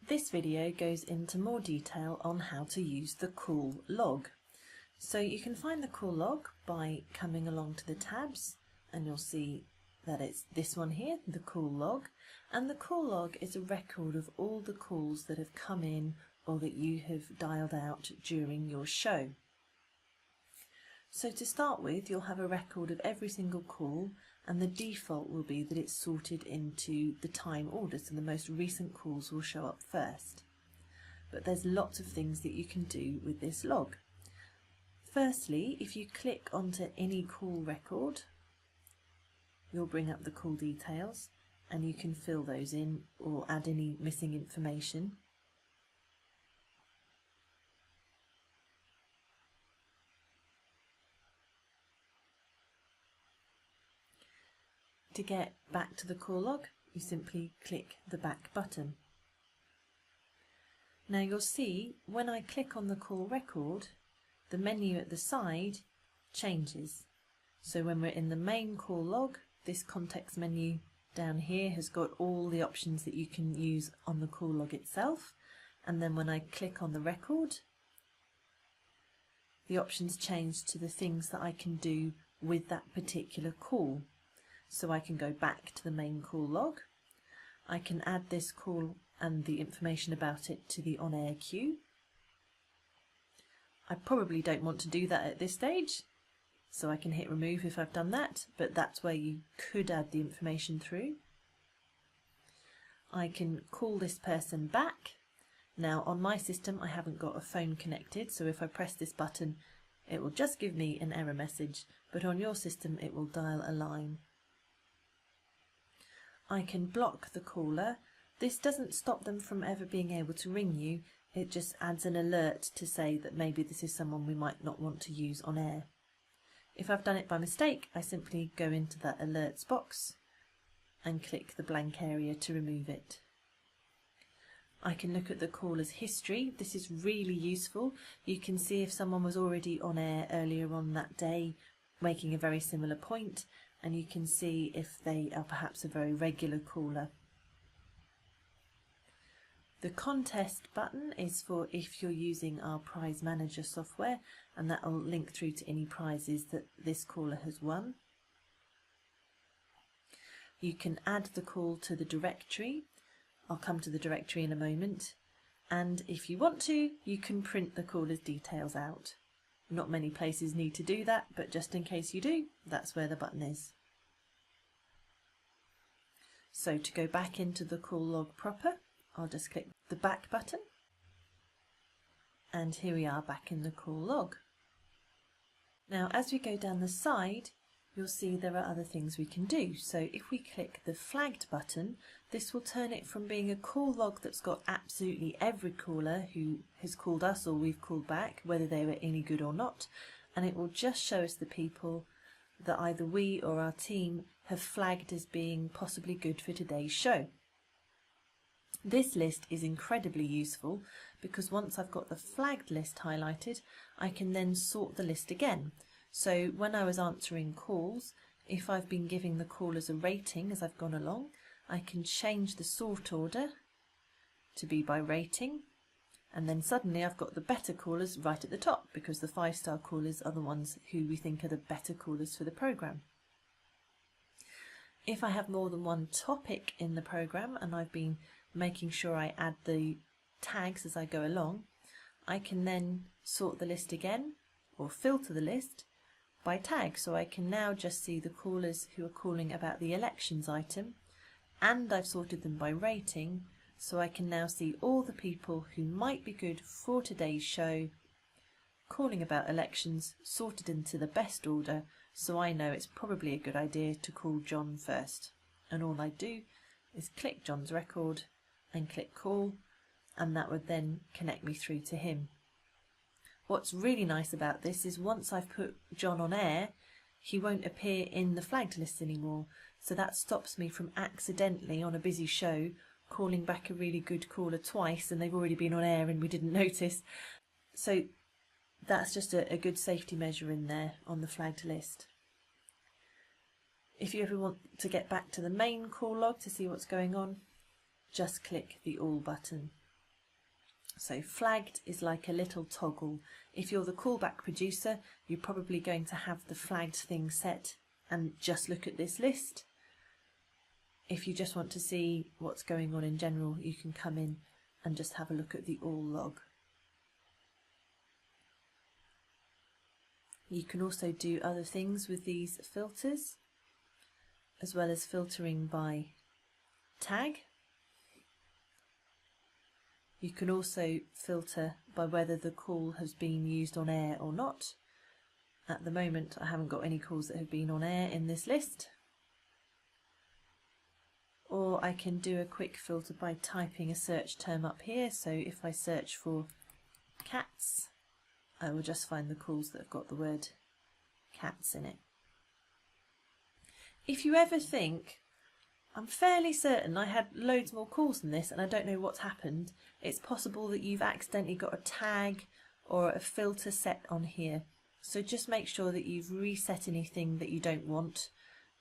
This video goes into more detail on how to use the call log. So you can find the call log by coming along to the tabs, and you'll see that it's this one here, the call log. And the call log is a record of all the calls that have come in or that you have dialed out during your show. So to start with, you'll have a record of every single call, and the default will be that it's sorted into the time order, so the most recent calls will show up first. But there's lots of things that you can do with this log. Firstly, if you click onto any call record, you'll bring up the call details and you can fill those in or add any missing information. To get back to the call log, you simply click the back button. Now you'll see when I click on the call record, the menu at the side changes. So when we're in the main call log, this context menu down here has got all the options that you can use on the call log itself. And then when I click on the record, the options change to the things that I can do with that particular call. So I can go back to the main call log. I can add this call and the information about it to the on-air queue. I probably don't want to do that at this stage, so I can hit remove if I've done that, but that's where you could add the information through. I can call this person back. Now on my system I haven't got a phone connected, so if I press this button it will just give me an error message, but on your system it will dial a line. I can block the caller. This doesn't stop them from ever being able to ring you, it just adds an alert to say that maybe this is someone we might not want to use on air. If I've done it by mistake, I simply go into that alerts box and click the blank area to remove it. I can look at the caller's history. This is really useful. You can see if someone was already on air earlier on that day making a very similar point, and you can see if they are perhaps a very regular caller. The contest button is for if you're using our prize manager software, and that will link through to any prizes that this caller has won. You can add the call to the directory. I'll come to the directory in a moment. And if you want to, you can print the caller's details out. Not many places need to do that, but just in case you do, that's where the button is. So to go back into the call log proper, I'll just click the back button. And here we are back in the call log. Now as we go down the side, you'll see there are other things we can do. So if we click the flagged button, this will turn it from being a call log that's got absolutely every caller who has called us or we've called back, whether they were any good or not, and it will just show us the people that either we or our team have flagged as being possibly good for today's show. This list is incredibly useful because once I've got the flagged list highlighted, I can then sort the list again. So when I was answering calls, if I've been giving the callers a rating as I've gone along, I can change the sort order to be by rating, and then suddenly I've got the better callers right at the top because the 5-star callers are the ones who we think are the better callers for the programme. If I have more than one topic in the programme and I've been making sure I add the tags as I go along, I can then sort the list again or filter the list by tag, so I can now just see the callers who are calling about the elections item, and I've sorted them by rating, so I can now see all the people who might be good for today's show calling about elections sorted into the best order, so I know it's probably a good idea to call John first. And all I do is click John's record and click call, and that would then connect me through to him. What's really nice about this is once I've put John on air, he won't appear in the flagged list anymore, so that stops me from accidentally on a busy show calling back a really good caller twice and they've already been on air and we didn't notice. So that's just a good safety measure in there on the flagged list. If you ever want to get back to the main call log to see what's going on, just click the All button. So flagged is like a little toggle. If you're the callback producer, you're probably going to have the flagged thing set and just look at this list. If you just want to see what's going on in general, you can come in and just have a look at the all log. You can also do other things with these filters, as well as filtering by tag. You can also filter by whether the call has been used on air or not. At the moment, I haven't got any calls that have been on air in this list. Or I can do a quick filter by typing a search term up here. So if I search for cats, I will just find the calls that have got the word cats in it. If you ever think, I'm fairly certain I had loads more calls than this and I don't know what's happened, it's possible that you've accidentally got a tag or a filter set on here. So just make sure that you've reset anything that you don't want,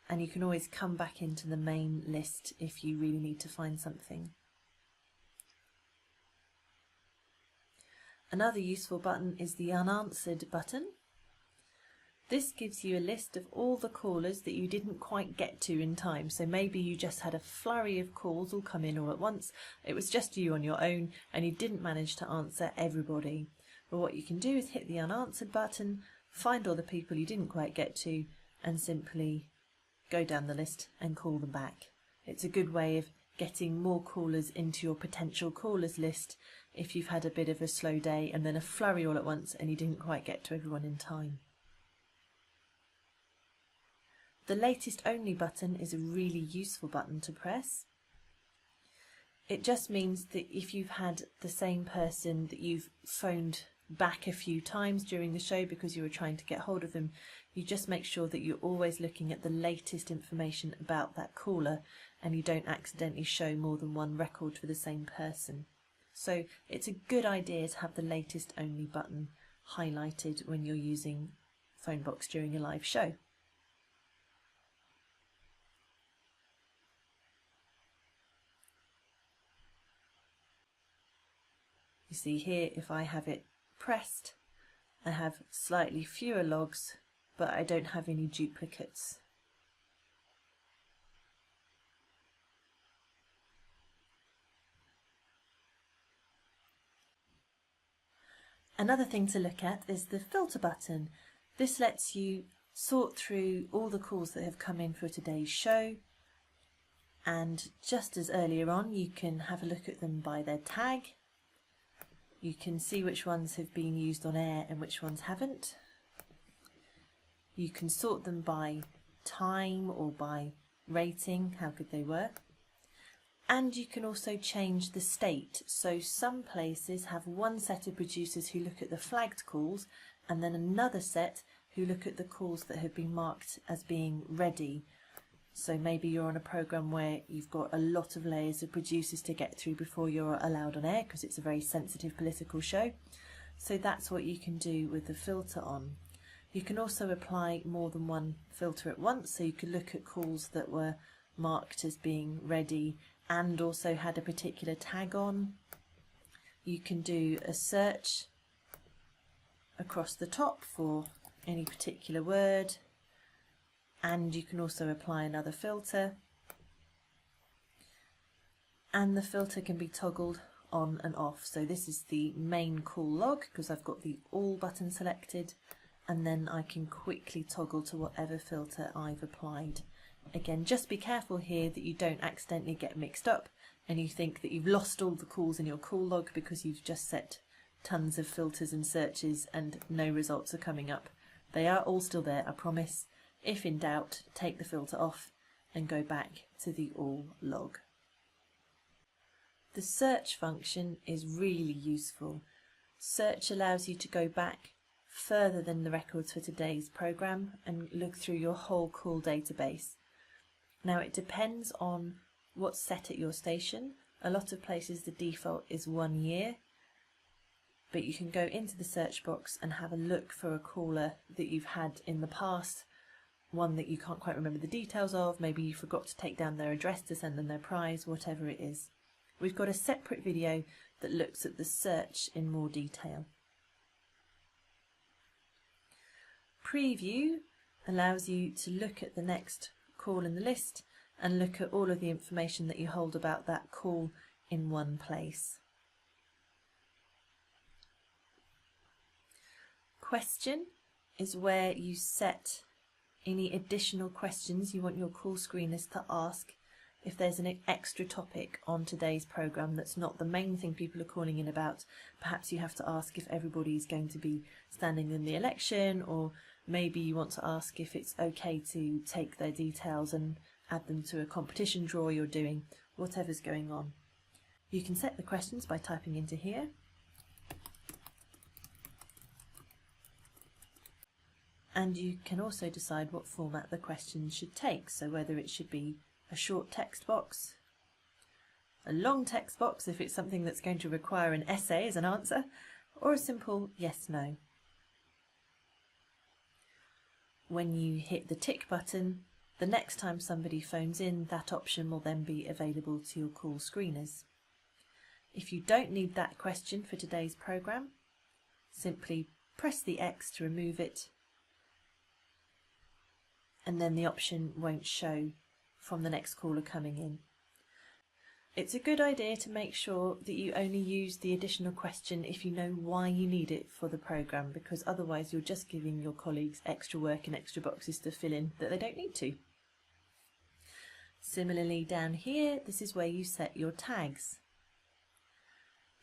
and you can always come back into the main list if you really need to find something. Another useful button is the unanswered button. This gives you a list of all the callers that you didn't quite get to in time. So maybe you just had a flurry of calls all come in all at once. It was just you on your own and you didn't manage to answer everybody. But what you can do is hit the unanswered button, find all the people you didn't quite get to, and simply go down the list and call them back. It's a good way of getting more callers into your potential callers list if you've had a bit of a slow day and then a flurry all at once and you didn't quite get to everyone in time. The latest only button is a really useful button to press. It just means that if you've had the same person that you've phoned back a few times during the show because you were trying to get hold of them, you just make sure that you're always looking at the latest information about that caller and you don't accidentally show more than one record for the same person. So it's a good idea to have the latest only button highlighted when you're using PhoneBOX during a live show. You see here, if I have it pressed, I have slightly fewer logs, but I don't have any duplicates. Another thing to look at is the filter button. This lets you sort through all the calls that have come in for today's show, and just as earlier on, you can have a look at them by their tag. You can see which ones have been used on air and which ones haven't. You can sort them by time or by rating, how good they were. And you can also change the state. So some places have one set of producers who look at the flagged calls and then another set who look at the calls that have been marked as being ready. So maybe you're on a programme where you've got a lot of layers of producers to get through before you're allowed on air because it's a very sensitive political show. So that's what you can do with the filter on. You can also apply more than one filter at once, so you could look at calls that were marked as being ready and also had a particular tag on. You can do a search across the top for any particular word. And you can also apply another filter, and the filter can be toggled on and off. So this is the main call log because I've got the all button selected, and then I can quickly toggle to whatever filter I've applied. Again, just be careful here that you don't accidentally get mixed up and you think that you've lost all the calls in your call log because you've just set tons of filters and searches and no results are coming up. They are all still there, I promise. If in doubt, take the filter off and go back to the all log. The search function is really useful. Search allows you to go back further than the records for today's programme and look through your whole call database. Now it depends on what's set at your station. A lot of places the default is 1 year, but you can go into the search box and have a look for a caller that you've had in the past, one that you can't quite remember the details of, maybe you forgot to take down their address to send them their prize, whatever it is. we've got a separate video that looks at the search in more detail. Preview allows you to look at the next call in the list and look at all of the information that you hold about that call in one place. Question is where you set any additional questions you want your call screeners to ask if there's an extra topic on today's programme that's not the main thing people are calling in about. Perhaps you have to ask if everybody's going to be standing in the election, or maybe you want to ask if it's okay to take their details and add them to a competition draw you're doing, whatever's going on. You can set the questions by typing into here. And you can also decide what format the question should take, so whether it should be a short text box, a long text box if it's something that's going to require an essay as an answer, or a simple yes/no. When you hit the tick button, the next time somebody phones in, that option will then be available to your call screeners. If you don't need that question for today's programme, simply press the X to remove it, and then the option won't show from the next caller coming in. It's a good idea to make sure that you only use the additional question if you know why you need it for the programme, because otherwise you're just giving your colleagues extra work and extra boxes to fill in that they don't need to. Similarly, down here, this is where you set your tags.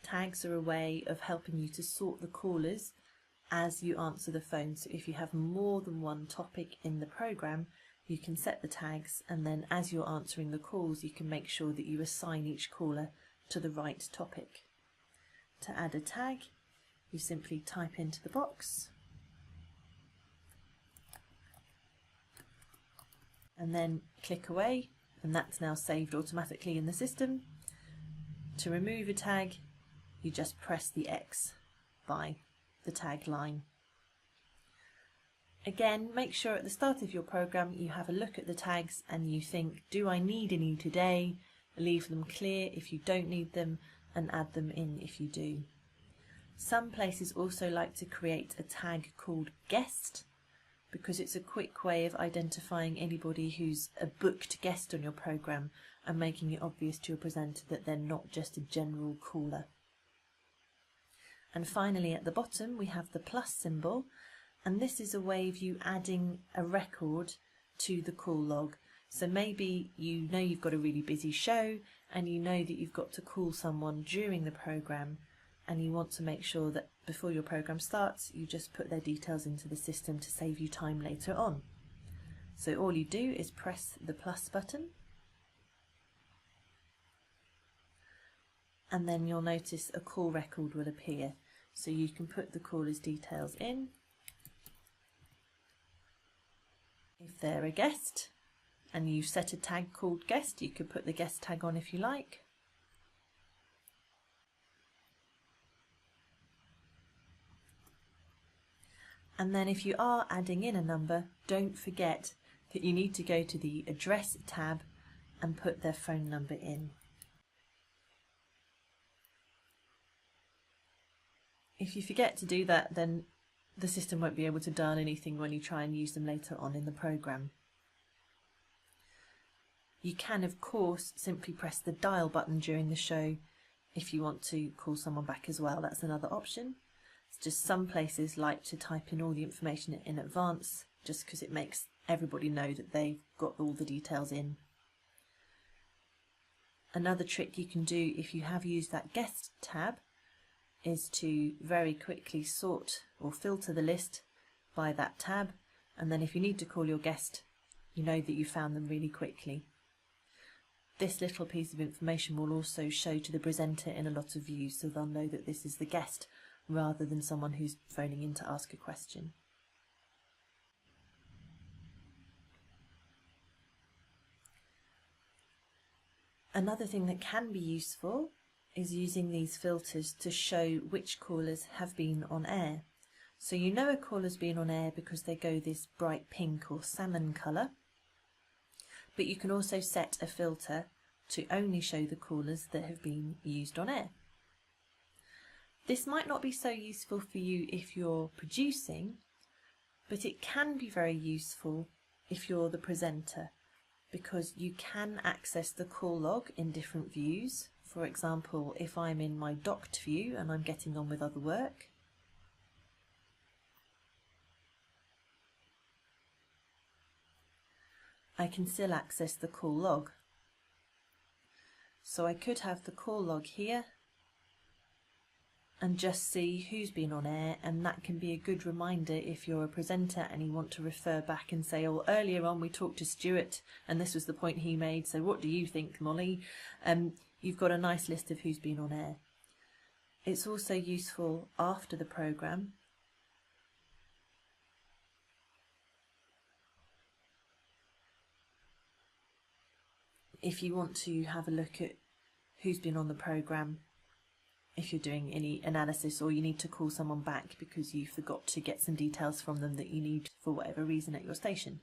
Tags are a way of helping you to sort the callers as you answer the phone. So if you have more than one topic in the programme, you can set the tags, and then as you're answering the calls, you can make sure that you assign each caller to the right topic. To add a tag, you simply type into the box and then click away, and that's now saved automatically in the system. To remove a tag, you just press the X by the tag line. Again, make sure at the start of your programme you have a look at the tags and you think, do I need any today? Leave them clear if you don't need them, and add them in if you do. Some places also like to create a tag called guest, because it's a quick way of identifying anybody who's a booked guest on your programme and making it obvious to your presenter that they're not just a general caller. And finally, at the bottom we have the plus symbol, and this is a way of you adding a record to the call log. So maybe you know you've got a really busy show and you know that you've got to call someone during the programme, and you want to make sure that before your programme starts you just put their details into the system to save you time later on. So all you do is press the plus button, and then you'll notice a call record will appear. So you can put the caller's details in. If they're a guest and you've set a tag called guest, you could put the guest tag on if you like. And then if you are adding in a number, don't forget that you need to go to the address tab and put their phone number in. If you forget to do that, then the system won't be able to dial anything when you try and use them later on in the programme. You can, of course, simply press the dial button during the show if you want to call someone back as well. That's another option. It's just some places like to type in all the information in advance, just because it makes everybody know that they've got all the details in. Another trick you can do if you have used that guest tab is to very quickly sort or filter the list by that tab, and then if you need to call your guest, you know that you found them really quickly. This little piece of information will also show to the presenter in a lot of views, so they'll know that this is the guest rather than someone who's phoning in to ask a question. Another thing that can be useful is using these filters to show which callers have been on air. So you know a caller's been on air because they go this bright pink or salmon colour, but you can also set a filter to only show the callers that have been used on air. This might not be so useful for you if you're producing, but it can be very useful if you're the presenter, because you can access the call log in different views. For example, if I'm in my docked view and I'm getting on with other work, I can still access the call log. So I could have the call log here and just see who's been on air, and that can be a good reminder if you're a presenter and you want to refer back and say, oh, earlier on we talked to Stuart and this was the point he made, so what do you think, Molly? You've got a nice list of who's been on air. It's also useful after the programme if you want to have a look at who's been on the programme, if you're doing any analysis or you need to call someone back because you forgot to get some details from them that you need for whatever reason at your station.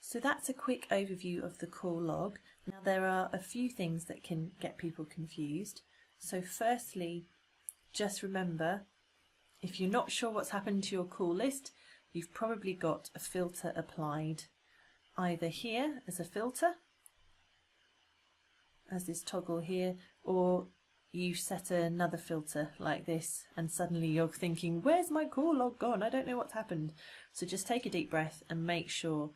So that's a quick overview of the call log. Now there are a few things that can get people confused. So firstly, just remember, if you're not sure what's happened to your call list, you've probably got a filter applied either here as a filter, as this toggle here, or you set another filter like this and suddenly you're thinking, where's my call log gone? I don't know what's happened. So just take a deep breath and make sure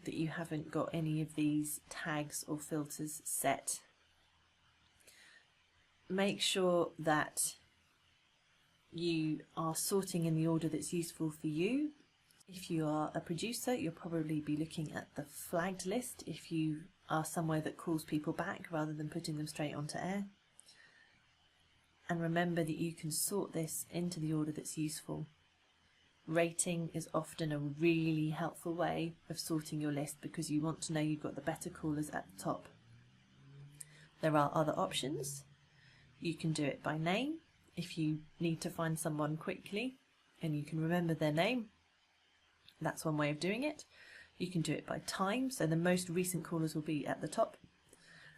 that you haven't got any of these tags or filters set. Make sure that you are sorting in the order that's useful for you. If you are a producer, you'll probably be looking at the flagged list if you are somewhere that calls people back rather than putting them straight onto air. And remember that you can sort this into the order that's useful. Rating is often a really helpful way of sorting your list because you want to know you've got the better callers at the top. There are other options. You can do it by name if you need to find someone quickly and you can remember their name. That's one way of doing it. You can do it by time, so the most recent callers will be at the top.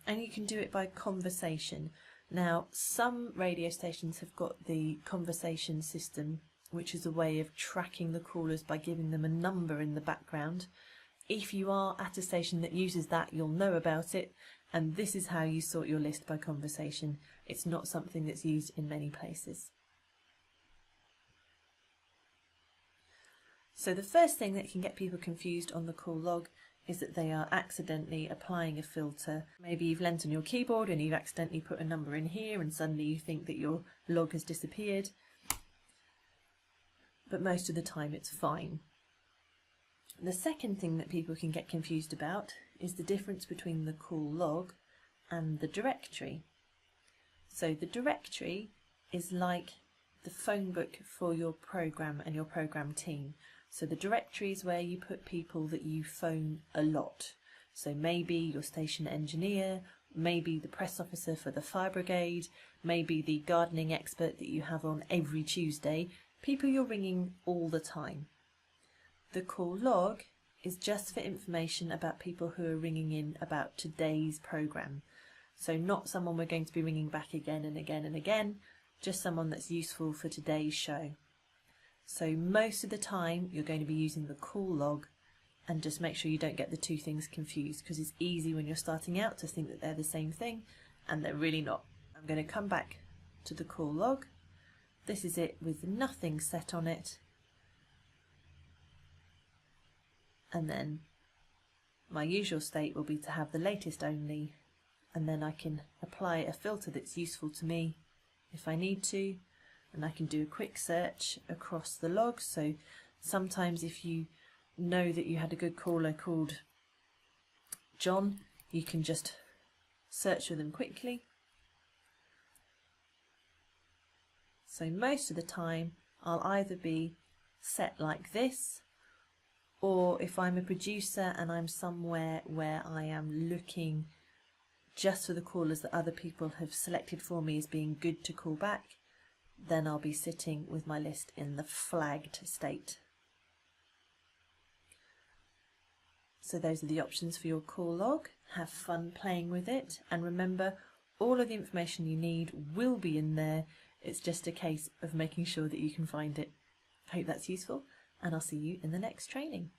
And you can do it by conversation. Now, some radio stations have got the conversation system, which is a way of tracking the callers by giving them a number in the background. If you are at a station that uses that, you'll know about it, and this is how you sort your list by conversation. It's not something that's used in many places. So the first thing that can get people confused on the call log is that they are accidentally applying a filter. Maybe you've leant on your keyboard and you've accidentally put a number in here and suddenly you think that your log has disappeared. But most of the time it's fine. The second thing that people can get confused about is the difference between the call log and the directory. So the directory is like the phone book for your program and your program team. So the directory is where you put people that you phone a lot. So maybe your station engineer, maybe the press officer for the fire brigade, maybe the gardening expert that you have on every Tuesday, people you're ringing all the time. The call log is just for information about people who are ringing in about today's program. So not someone we're going to be ringing back again and again and again, just someone that's useful for today's show. So most of the time you're going to be using the call log, and just make sure you don't get the two things confused, because it's easy when you're starting out to think that they're the same thing and they're really not. I'm going to come back to the call log. This is it with nothing set on it, and then my usual state will be to have the latest only, and then I can apply a filter that's useful to me if I need to, and I can do a quick search across the logs. So sometimes if you know that you had a good caller called John, you can just search for them quickly. So most of the time I'll either be set like this, or if I'm a producer and I'm somewhere where I am looking just for the callers that other people have selected for me as being good to call back, then I'll be sitting with my list in the flagged state. So those are the options for your call log. Have fun playing with it, and remember, all of the information you need will be in there. It's just a case of making sure that you can find it. I hope that's useful, and I'll see you in the next training.